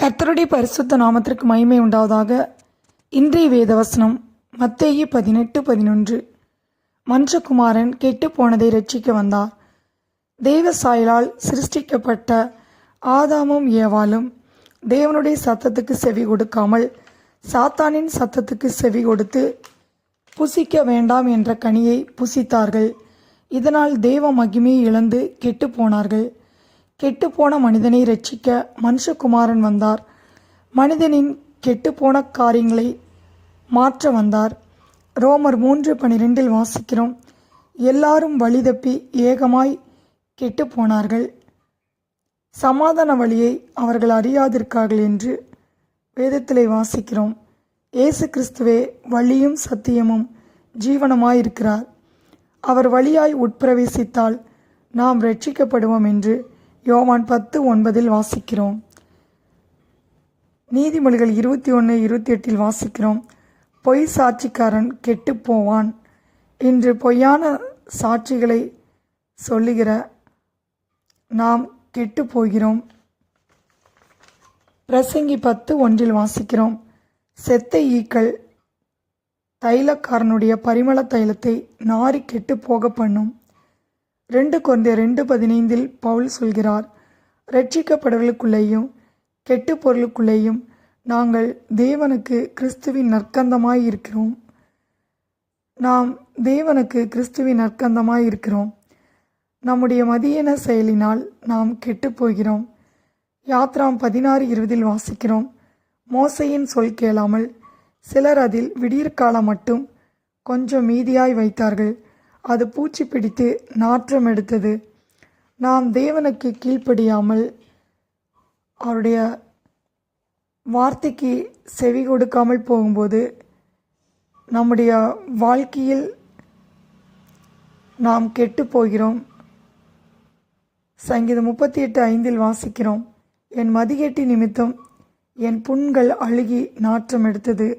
கர்த்தருடைய பரிசுத்த நாமத்திற்கு மகிமை உண்டாவதாக. இன்றைய வேதவசனம் மத்தேயு 18:11. மனுஷகுமாரன் கெட்டு போனதை இரட்சிக்க வந்தார். தெய்வ சாயலால் சிருஷ்டிக்கப்பட்ட ஆதாமும் ஏவாளும் தேவனுடைய சத்தத்துக்கு செவி கொடுக்காமல் சாத்தானின் சத்தத்துக்கு செவி கொடுத்து புசிக்க வேண்டாம் என்ற கனியை புசித்தார்கள். இதனால் தேவ மகிமையை இழந்து கெட்டு போனார்கள். கெட்டுப்போன மனிதனை இரட்சிக்க மனுஷகுமாரன் வந்தார். மனிதனின் கெட்டுப்போன காரியங்களை மாற்ற வந்தார். ரோமர் 3:12 வாசிக்கிறோம், எல்லாரும் வழி தப்பி ஏகமாய் கெட்டு போனார்கள், சமாதான வழியை அவர்கள் அறியாதிருக்கார்கள் என்று வேதத்திலே வாசிக்கிறோம். இயேசு கிறிஸ்துவே வழியும் சத்தியமும் ஜீவனமாயிருக்கிறார். அவர் வழியாய் உட்பிரவேசித்தால் நாம் இரட்சிக்கப்படுவோம் என்று யோவான் 10:9 வாசிக்கிறோம். நீதிமொழிகள் 21:28 வாசிக்கிறோம், பொய் சாட்சிக்காரன் கெட்டு போவான். இன்று பொய்யான சாட்சிகளை சொல்லுகிற நாம் கெட்டு போகிறோம். பிரசங்கி 10:1 வாசிக்கிறோம், செத்த ஈக்கள் தைலக்காரனுடைய பரிமள தைலத்தை நாரி கெட்டு போக பண்ணும். 2 கொரிந்தியர் 2:15 பவுல் சொல்கிறார், இரட்சிக்கப்படுவர்களுக்குள்ளேயும் கெட்டு பொருளுக்குள்ளேயும் நாங்கள் தேவனுக்கு கிறிஸ்துவின் நற்கந்தமாய் இருக்கிறோம். நாம் தேவனுக்கு கிறிஸ்துவின் நற்கந்தமாய் இருக்கிறோம். நம்முடைய மதியீன செயலினால் நாம் கெட்டு போகிறோம். யாத்ராம் 16:20 வாசிக்கிறோம், மோசையின் சொல் கேளாமல் சிலர் அதில் விடியற்காலம் மட்டும் கொஞ்சம் மீதியாய் வைத்தார்கள், அது பூச்சி பிடித்து நாற்றம் எடுத்தது. நாம் தேவனுக்கு கீழ்ப்படியாமல் அவருடைய வார்த்தைக்கு செவி கொடுக்காமல் போகும்போது நம்முடைய வாழ்க்கையில் நாம் கெட்டு போகிறோம். சங்கீதம் 38:5 வாசிக்கிறோம், என் மதிகேட்டி நிமித்தம் என் புண்கள் அழுகி நாற்றம் எடுத்தது.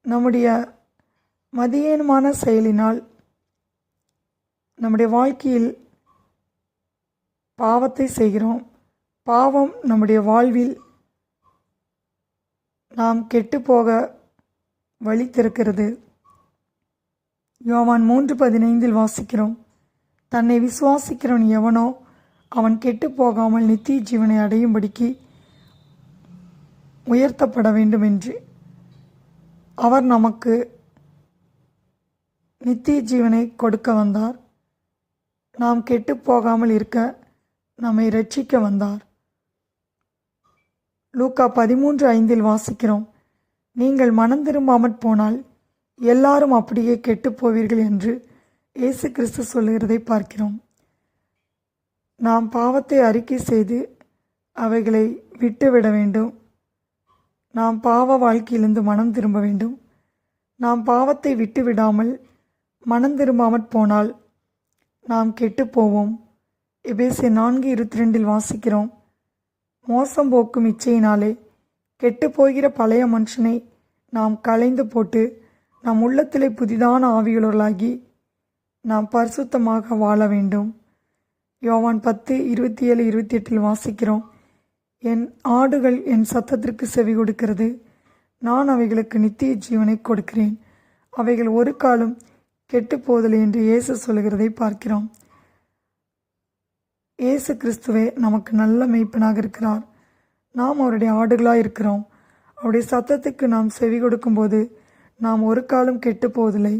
நம்முடைய மதியீனமான செயலினால் நம்முடைய வாழ்க்கையில் பாவத்தை செய்கிறோம். பாவம் நம்முடைய வாழ்வில் நாம் கெட்டுப்போக வழி திறக்கிறது. யோவான் 3:15 வாசிக்கிறோம், தன்னை விசுவாசிக்கிறவன் எவனோ அவன் கெட்டு போகாமல் நித்திய ஜீவனை அடையும்படிக்கு உயர்த்தப்பட வேண்டும் என்று. அவர் நமக்கு நித்திய ஜீவனை கொடுக்க வந்தார். நாம் கெட்டு போகாமல் இருக்க நம்மை இரட்சிக்க வந்தார். லூக்கா 13:5 வாசிக்கிறோம், நீங்கள் மனம் திரும்பாமற் போனால் எல்லாரும் அப்படியே கெட்டு போவீர்கள் என்று இயேசு கிறிஸ்து சொல்லுகிறதை பார்க்கிறோம். நாம் பாவத்தை அறிக்கை செய்து அவைகளை விட்டுவிட வேண்டும். நாம் பாவ வாழ்க்கையிலிருந்து மனம் திரும்ப வேண்டும். நாம் பாவத்தை விட்டுவிடாமல் மனம் திரும்பாமற் போனால் நாம் கெட்டு போவோம். எபேசியர் 4:22 வாசிக்கிறோம், மோசம் போக்கும் இச்சையினாலே கெட்டு போகிற பழைய மனுஷனை நாம் களைந்து போட்டு நம் உள்ளத்திலே புதிதான ஆவியுள்ளவர்களாகி நாம் பரிசுத்தமாக வாழ வேண்டும். யோவான் 10:27-28 வாசிக்கிறோம், என் ஆடுகள் என் சத்தத்திற்கு செவி கொடுக்கிறது, நான் அவைகளுக்கு நித்திய ஜீவனை கொடுக்கிறேன், அவைகள் ஒரு காலம் கெட்டு போதலை என்று இயேசு சொல்லுகிறதை பார்க்கிறோம். இயேசு கிறிஸ்துவே நமக்கு நல்ல மேய்ப்பனாக இருக்கிறார். நாம் அவருடைய ஆடுகளாக இருக்கிறோம். அவருடைய சத்தத்துக்கு நாம் செவி கொடுக்கும்போது நாம் ஒரு காலம் கெட்டு போவதில்லை.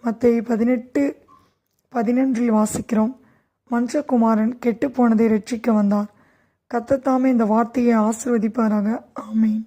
மத்தேயு 18:11 வாசிக்கிறோம், மனுஷகுமாரன் கெட்டு போனதை இரட்சிக்க வந்தார். கர்த்தர் தாமே இந்த வார்த்தையை ஆசீர்வதிப்பாராக. ஆமேன்.